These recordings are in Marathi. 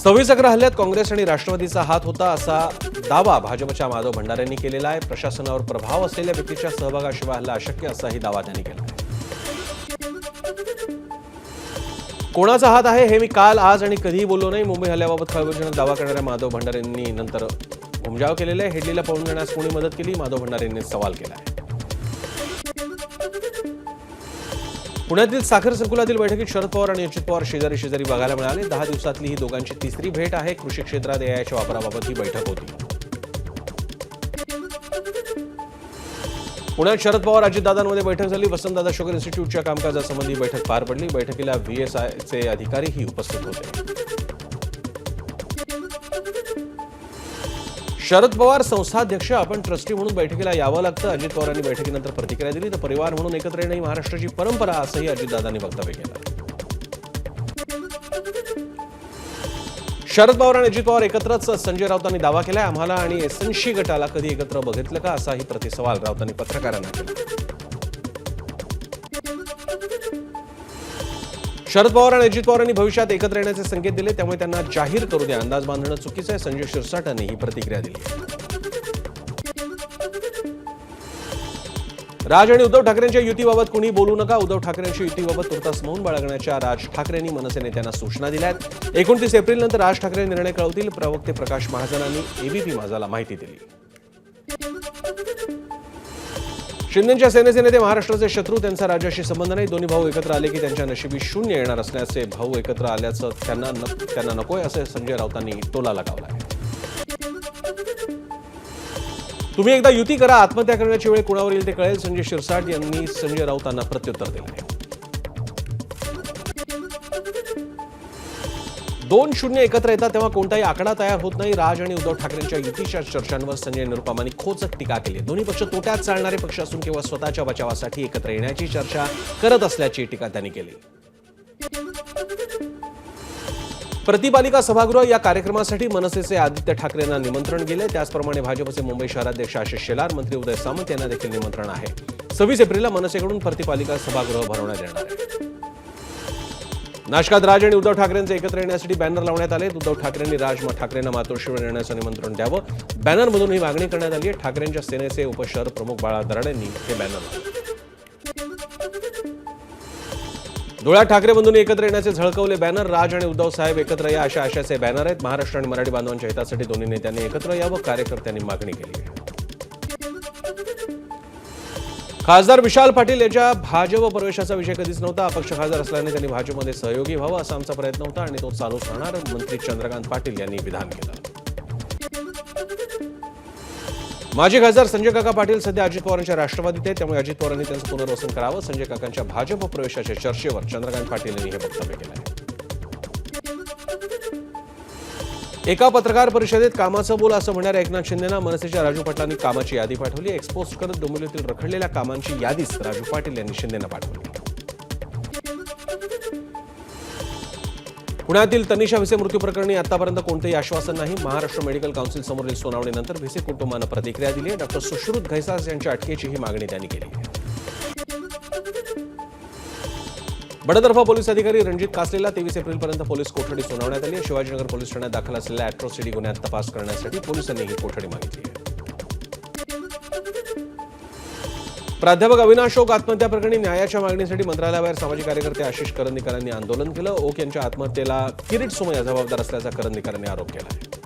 26/11 हल्ल्यात काँग्रेस आणि राष्ट्रवादीचा हात होता असा दावा भाजपच्या माधव भंडारेंनी केलेला आहे. प्रशासनावर प्रभाव असलेल्या व्यक्तीच्या सहभागाशिवाय हल्ला अशक्य असाही दावा त्यांनी केला आहे. कोणाचा हात आहे हे मी काल, आज आणि कधीही बोललो नाही. मुंबई हल्ल्याबाबत खळबळजनक दावा करणाऱ्या माधव भंडारेंनी नंतर घुमजाव केलेला आहे. हेडलीला पळून जाण्यास कोणी मदत केली, माधव भंडारेंनी सवाल केला आहे. पुण्यातील साखर संकुलातील बैठकीत शरद पवार आणि अजित पवार शेजारी शेजारी बघायला मिळाले. 10 दिवसातली ही दोघांची तिसरी भेट आहे. कृषी क्षेत्रात एआयच्या वापराबाबत ही बैठक होती. पुण्यात शरद पवार अजितदादांमध्ये बैठक झाली. वसंतदादा शुगर इन्स्टिट्यूटच्या कामकाजासंबंधी बैठक पार पडली. बैठकीला व्हीएसआयचे अधिकारीही उपस्थित होते. शरद पवार संस्थाध्यक्ष, आपण ट्रस्टी म्हणून बैठकीला यावं लागतं. अजित पवारांनी बैठकीनंतर प्रतिक्रिया दिली. तर परिवार म्हणून एकत्र येणं ही महाराष्ट्राची परंपरा असंही अजितदादांनी वक्तव्य केलं. शरद पवार आणि अजित पवार एकत्रच, संजय राऊतांनी दावा केलाय. आम्हाला आणि एसएनसी गटाला कधी एकत्र बघितलं का, असाही प्रतिसवाल राऊतांनी पत्रकारांना केला. शरद पवार आणि अजित पवारांनी भविष्यात एकत्र येण्याचे संकेत दिले, त्यामुळे त्यांना जाहीर करू द्या. अंदाज बांधणं चुकीचं आहे. संजय शिरसाटांनी ही प्रतिक्रिया दिली. राज आणि उद्धव ठाकरेंच्या युतीबाबत कुणी बोलू नका. उद्धव ठाकरेंच्या युतीबाबत तुर्तास मौन बाळगण्याच्या राज ठाकरेंनी मनसे नेत्यांना सूचना दिल्या आहेत. 29 एप्रिलनंतर राज ठाकरे निर्णय कळवतील. प्रवक्ते प्रकाश महाजनांनी एबीपी माझाला माहिती दिली. शिंदेच्या सेनेचे नेते महाराष्ट्राचे शत्रू, त्यांचा राज्याशी संबंध नाही. दोन्ही भाऊ एकत्र आले की त्यांच्या नशिबी शून्य येणार असल्याचे, भाऊ एकत्र आल्याचं त्यांना नकोय असे संजय राऊतांनी टोला लगावला आहे. तुम्ही एकदा युती करा, आत्महत्या करण्याची वेळ कुणावर येईल ते कळेल. संजय शिरसाट यांनी संजय राऊतांना प्रत्युत्तर दिलं आहे. 2-0 एकत्र येतात तेव्हा कोणताही आकडा तयार होत नाही. राज आणि उद्धव ठाकरेंच्या युतीच्या चर्चांवर संजय निरुपमांनी खोचक टीका केली. दोन्ही पक्ष तोट्यात चालणारे पक्ष असून किंवा स्वतःच्या बचावासाठी एकत्र येण्याची चर्चा करत असल्याची टीका त्यांनी केली. प्रतिपालिका सभागृह या कार्यक्रमासाठी मनसेचे आदित्य ठाकरेंना निमंत्रण गेले. त्याचप्रमाणे भाजपचे मुंबई शहराध्यक्ष आशिष शेलार, मंत्री उदय सामंत यांना देखील निमंत्रण आहे. 26 एप्रिलला मनसेकडून प्रतिपालिका सभागृह भरवण्यात येणार आहे. नाशकात राज आणि उद्धव ठाकरेंचे एकत्र येण्यासाठी बॅनर लावण्यात आले. उद्धव ठाकरेंनी राज ठाकरेंना मातोश्रीवर येण्याचं निमंत्रण द्यावं, बॅनरमधून ही मागणी करण्यात आली आहे. ठाकरेंच्या सेनेचे उपशहर प्रमुख बाळा दराडेंनी हे बॅनर लावले. धुळ्यात ठाकरे बंधूंनी एकत्र येण्याचे झळकवले बॅनर. राज आणि उद्धव साहेब एकत्र या अशा आशयाचे बॅनर आहेत. महाराष्ट्र आणि मराठी बांधवांच्या हितासाठी दोन्ही नेत्यांनी एकत्र यावं, कार्यकर्त्यांनी मागणी केली आहे. खासदार विशाल पाटील यांच्या भाजप प्रवेशाचा विषय कधीच नव्हता. अपक्ष खासदार असल्याने त्यांनी भाजपमध्ये सहयोगी व्हावं असा आमचा प्रयत्न होता आणि तो चालूच राहणार, मंत्री चंद्रकांत पाटील यांनी विधान केलं. माजी खासदार संजय काका पाटील सध्या अजित पवारांच्या राष्ट्रवादीत आहेत, त्यामुळे अजित पवारांनी त्यांचं पुनर्वसन करावं. संजय काकांच्या भाजप प्रवेशाच्या चर्चेवर चंद्रकांत पाटील यांनी हे वक्तव्य केलं आहे. एका पत्रकार परिषदेत कामाचं बोल असं म्हणणाऱ्या एकनाथ शिंदेंना मनसेच्या राजू पाटलांनी कामाची यादी पाठवली. एक्सपोज करत डोंबिवलीतील रखडलेल्या कामांची यादीच राजू पाटील यांनी शिंदेंना पाठवली. पुण्यातील तनिषा भिसे मृत्यू प्रकरणी आतापर्यंत कोणतेही आश्वासन नाही. महाराष्ट्र मेडिकल काउन्सिल समोरील सुनावणीनंतर भिसे कुटुंबानं प्रतिक्रिया दिली आहे. डॉक्टर सुश्रुत घैसास यांच्या अटकेची ही मागणी त्यांनी केली आहे. बडतर्फा पोलीस अधिकारी रणजित कासलेला 23 एप्रिलपर्यंत पोलीस कोठडी सुनावण्यात आली. शिवाजीनगर पोलीस ठाण्यात दाखल असलेल्या अॅट्रॉसिटी गुन्ह्यात तपास करण्यासाठी पोलिसांनी ही कोठडी मागितली आहे. प्राध्यापक अविनाश ओक आत्महत्या प्रकरणी न्यायाच्या मागणीसाठी मंत्रालयाबाहेर सामाजिक कार्यकर्ते आशिष करंदीकरांनी आंदोलन केलं. ओक यांच्या आत्महत्येला किरीट सोमय्या जबाबदार असल्याचा करंदीकरांनी आरोप केला आहे.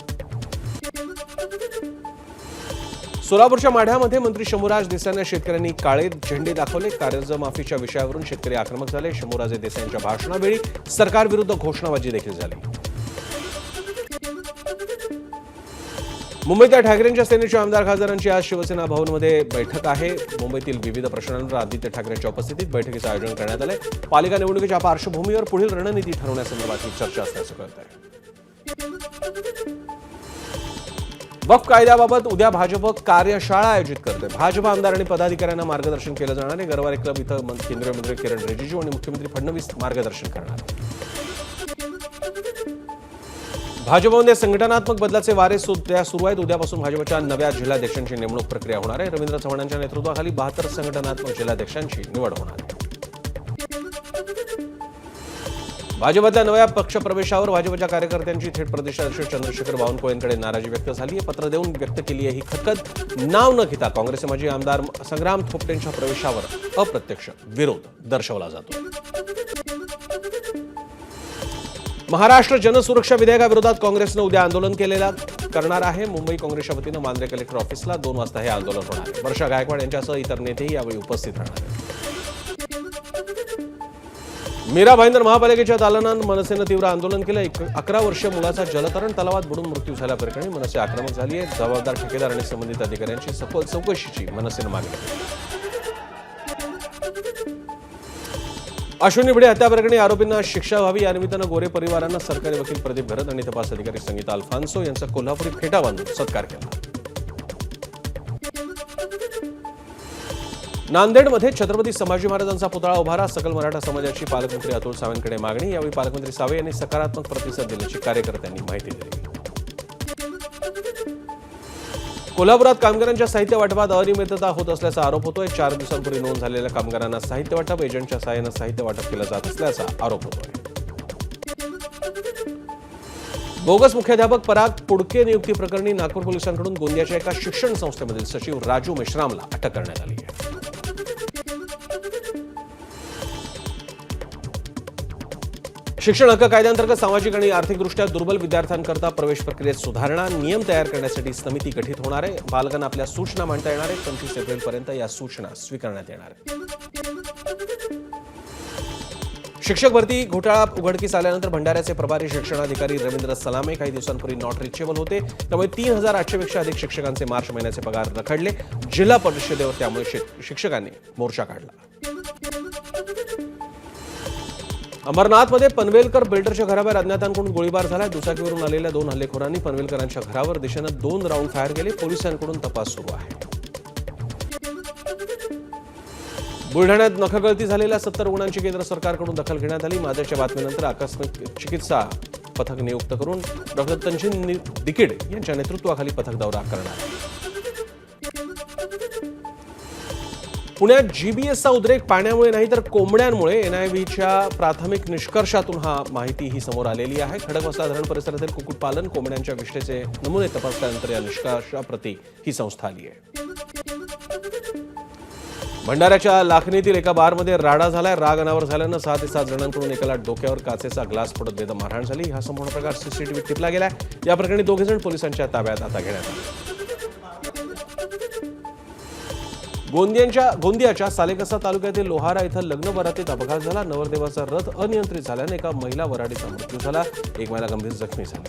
सोलापूरच्या माढ्यामध्ये मंत्री शंभूराज देसाईंना शेतकऱ्यांनी काळे झेंडे दाखवले. कर्जमाफीच्या विषयावरून शेतकरी आक्रमक झाले. शंभूराजे देसाईंच्या भाषणावेळी सरकारविरुद्ध घोषणाबाजी देखील झाली. मुंबईत ठाकरेंच्या सेनेच्या आमदार खासदारांची आज शिवसेना भवनमध्ये बैठक आहे. मुंबईतील विविध प्रश्नांवर आदित्य ठाकरेंच्या उपस्थितीत बैठकीचं आयोजन करण्यात आलंय. पालिका निवडणुकीच्या पार्श्वभूमीवर पुढील रणनीती ठरवण्यासंदर्भात ही चर्चा असल्याचं कळत आहे. वक्फ कायद्याबाबत उद्या भाजप कार्यशाळा आयोजित करते. भाजप आमदार आणि पदाधिकाऱ्यांना मार्गदर्शन केलं जाणार आहे. गरवारे क्लब इथं केंद्रीय मंत्री किरण रिजिजू आणि मुख्यमंत्री फडणवीस मार्गदर्शन करणार. भाजपमध्ये संघटनात्मक बदलाचे वारे सुरू आहेत. उद्यापासून भाजपच्या नव्या जिल्हाध्यक्षांची नेमणूक प्रक्रिया होणार आहे. रवींद्र चव्हाणांच्या नेतृत्वाखाली 72 संघटनात्मक जिल्हाध्यक्षांची निवड होणार आहे. भाजपच्या नव्या पक्षप्रवेशावर भाजपच्या कार्यकर्त्यांची थेट प्रदेशाध्यक्ष चंद्रशेखर बावनकुळेंकडे नाराजी व्यक्त झाली आहे. पत्र देऊन व्यक्त केली आहे ही खदखद. नाव न घेता काँग्रेसचे माजी आमदार संग्राम थोपटेंच्या प्रवेशावर अप्रत्यक्ष विरोध दर्शवला जातो. महाराष्ट्र जनसुरक्षा विधेयकाविरोधात काँग्रेसनं उद्या आंदोलन करणार आहे. मुंबई काँग्रेसच्या वतीनं मांद्रे कलेक्टर ऑफिसला 2 वाजता हे आंदोलन होणार आहे. वर्षा गायकवाड यांच्यासह इतर नेतेही यावेळी उपस्थित राहणार आहेत. मीरा भाईंदर महापालिकेच्या दालनात मनसेनं तीव्र आंदोलन केलं. 11 वर्षीय मुलाचा जलतरण तलावात बुडून मृत्यू झाल्याप्रकरणी मनसे आक्रमक झाली आहे. जबाबदार ठेकेदार आणि संबंधित अधिकाऱ्यांची सखोल चौकशीची मनसेनं मागणी केली. अश्विनी भिडे हत्या प्रकरणी आरोपींना शिक्षा व्हावी या निमित्तानं गोरे परिवारानं सरकारी वकील प्रदीप घरत आणि तपास अधिकारी संगीता अल्फान्सो यांचा कोल्हापुरी फेटा बांधून सत्कार केला. नांदेडमध्ये छत्रपती संभाजी महाराजांचा पुतळा उभारा. सकल मराठा समाजाची पालकमंत्री अतुल सावेंकडे मागणी. यावेळी पालकमंत्री सावे यांनी सकारात्मक प्रतिसाद दिल्याची कार्यकर्त्यांनी माहिती दिली. कोल्हापुरात कामगारांच्या साहित्य वाटपात अनियमितता होत असल्याचा आरोप होतोय. 4 दिवसांपूर्वी नोंद झालेल्या कामगारांना साहित्य वाटप एजंटच्या सहाय्यानं साहित्य वाटप केलं जात असल्याचा आरोप होतोय. बोगस मुख्याध्यापक पराग पुडके नियुक्ती प्रकरणी नागपूर पोलिसांकडून गोंदियाच्या एका शिक्षण संस्थेमधील सचिव राजू मेश्रामला अटक करण्यात आली आहे. शिक्षण हक्क कायद्याअंतर्गत सामाजिक आणि आर्थिकदृष्ट्या दुर्बल विद्यार्थ्यांकरता प्रवेश प्रक्रियेत सुधारणा नियम तयार करण्यासाठी समिती गठीत होणार आहे. पालकांना आपल्या सूचना मांडता येणार आहेत. 25 एप्रिलपर्यंत या सूचना स्वीकारण्यात येणार आहेत. शिक्षक भरती घोटाळा उघडकीस आल्यानंतर भंडाऱ्याचे प्रभारी शिक्षणाधिकारी रवींद्र सलामे काही दिवसांपूर्वी नॉट रिचेबल होते. त्यामुळे 3800 पेक्षा अधिक शिक्षकांचे मार्च महिन्याचे पगार रखडले. जिल्हा परिषदेवर त्यामुळे शिक्षकांनी मोर्चा काढला. अमरनाथमध्ये पनवेलकर बिल्डरच्या घराबाहेर अज्ञातांकडून गोळीबार झाला. दुचाकीवरून आलेल्या 2 हल्लेखोरांनी पनवेलकरांच्या घरावर दिशेनं 2 राऊंड फायर केले. पोलिसांकडून तपास सुरू आहे. बुलढाण्यात नखगळती झालेल्या 70 रुग्णांची केंद्र सरकारकडून दखल घेण्यात आली. माझ्याच्या बातमीनंतर आकस्मिक चिकित्सा पथक नियुक्त करून डॉक्टर तंजीन दिकीड यांच्या नेतृत्वाखाली पथक दौरा करणार. पुण्यात जीबीएसचा उद्रेक पाण्यामुळे नाही तर कोंबड्यांमुळे एनआयव्हीच्या प्राथमिक निष्कर्षातून माहिती ही समोर आलेली आहे. खडकवासला धरण परिसरातील कुक्कुटपालन कोंबड्यांच्या विष्ठेचे नमुने तपासल्यानंतर या निष्कर्षाप्रती ही संस्था आली आहे. भंडाऱ्याच्या लाखनीतील एका बारमध्ये राडा झालाय. राग अनावर झाल्यानं 6 ते 7 जणांकडून एकाला डोक्यावर काचेचा ग्लास फोडत बेदम मारहाण झाली. हा संपूर्ण प्रकार सीसीटीव्हीत टिपला गेलाय. या प्रकरणी 2 जण पोलिसांच्या ताब्यात आता घेण्यात आले. गोंदियाच्या सालेकसा तालुक्यातील लोहारा इथं लग्न वरातीत अपघात झाला. नवरदेवाचा रथ अनियंत्रित झाल्याने एका महिला वराडीचा मृत्यू झाला. एक महिला गंभीर जखमी झाली.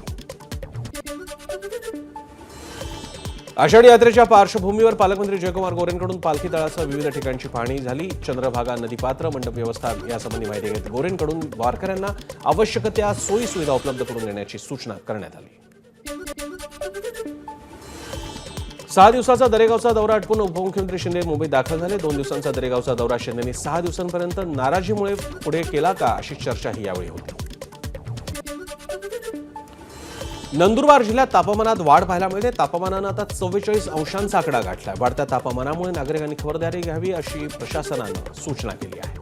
आषाढी यात्रेच्या पार्श्वभूमीवर पालकमंत्री जयकुमार गोरेंकडून पालखी तळासह विविध ठिकाणची पाहणी झाली. चंद्रभागा नदीपात्र मंडप व्यवस्था यासंबंधी माहिती घेत गोरेंकडून वारकऱ्यांना आवश्यक त्या सोयी सुविधा उपलब्ध करून देण्याची सूचना करण्यात आली. 6 दिवसाचा दरेगावचा दौरा आटपून उपमुख्यमंत्री शिंदे मुंबईत दाखल झाले. 2 दिवसांचा दरेगावचा दौरा शिंदेंनी 6 दिवसांपर्यंत नाराजीमुळे पुढे केला का अशी चर्चाही यावेळी होती. नंदुरबार जिल्ह्यात तापमानात वाढ पाहायला मिळते. तापमानानं आता 44 अंशांचा आकडा गाठलाय. वाढत्या तापमानामुळे नागरिकांनी खबरदारी घ्यावी अशी प्रशासनानं सूचना केली आहे.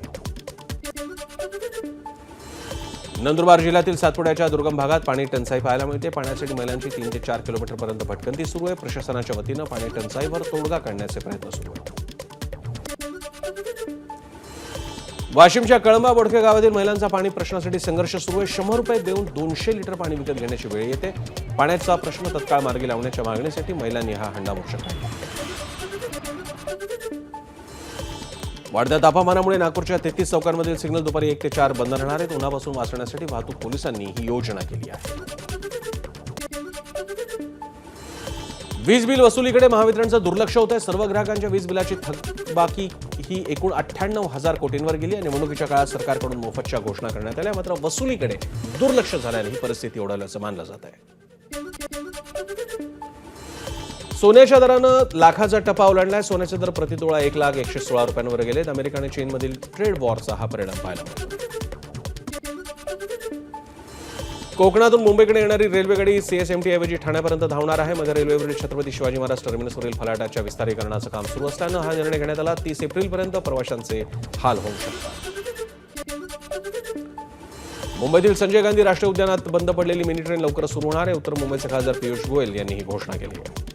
नंदुरबार जिल्ह्यातील सातपुड्याच्या दुर्गम भागात पाणी टंचाई पाहायला मिळते. पाण्यासाठी महिलांची 3 ते 4 किलोमीटरपर्यंत भटकंती सुरू आहे. प्रशासनाच्या वतीनं पाणी टंचाईवर तोडगा काढण्याचे प्रयत्न सुरू आहेत. वाशिमच्या कळंबा बोडके गावातील महिलांचा पाणी प्रश्नासाठी संघर्ष सुरू आहे. 100 रुपये देऊन 200 लिटर पाणी विकत घेण्याची वेळ येते. पाण्याचा प्रश्न तत्काळ मार्गी लावण्याच्या मागणीसाठी महिलांनी हा हंडा मोर्चा काढला. वाढत्या तापमानामुळे नागपूरच्या 33 चौकांमधील सिग्नल दुपारी 1 ते 4 बंद राहणार आहेत. उन्हापासून वाचण्यासाठी वाहतूक पोलिसांनी ही योजना केली आहे. वीज बिल वसुलीकडे महावितरणचं दुर्लक्ष होत आहे. सर्व ग्राहकांच्या वीज बिलाची थकबाकी ही एकूण 98,000 कोटींवर गेली आणि निवडणुकीच्या काळात सरकारकडून मोफतच्या घोषणा करण्यात आल्या. मात्र वसुलीकडे दुर्लक्ष झाल्याने ही परिस्थिती ओढवल्याचं मानलं जात आहे. सोन्याच्या दरानं लाखाचा टप्पा ओलांडलाय. सोन्याचे दर प्रतितोळा 1,01,16 रुपयांवर गेलेत. अमेरिका आणि चीनमधील ट्रेड वॉरचा हा परिणाम पाहायला मिळतो. कोकणातून मुंबईकडे येणारी रेल्वेगाडी सीएसएमटी ऐवजी ठाण्यापर्यंत धावणार आहे. मध्य रेल्वेवरील छत्रपती शिवाजी महाराज टर्मिनसवरील फलाटाच्या विस्तारीकरणाचं काम सुरू असल्यानं हा निर्णय घेण्यात आला. 30 एप्रिलपर्यंत प्रवाशांचे हाल होऊ शकतात. मुंबईतील संजय गांधी राष्ट्रीय उद्यानात बंद पडलेली मिनी ट्रेन लवकरच सुरू होणार आहे. उत्तर मुंबईचे खासदार पियुष गोयल यांनी ही घोषणा केली आहे.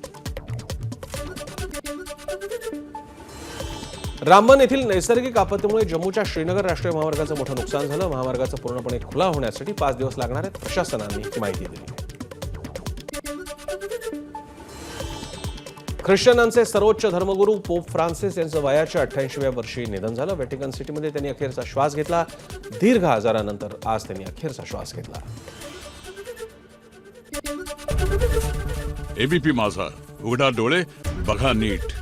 रामबन येथील नैसर्गिक आपत्तीमुळे जम्मूच्या श्रीनगर राष्ट्रीय महामार्गाचं मोठं नुकसान झालं. महामार्गाचं पूर्णपणे खुला होण्यासाठी 5 दिवस लागणार आहेत, प्रशासनाने ही माहिती दिली. ख्रिश्चनांचे सर्वोच्च धर्मगुरू पोप फ्रान्सिस यांचं वयाच्या 88व्या वर्षी निधन झालं. व्हॅटिकन सिटीमध्ये त्यांनी अखेरचा श्वास घेतला. दीर्घ आजारानंतर आज त्यांनी अखेरचा श्वास घेतला. एबीपी माझा, उघडा डोळे बघा नीट.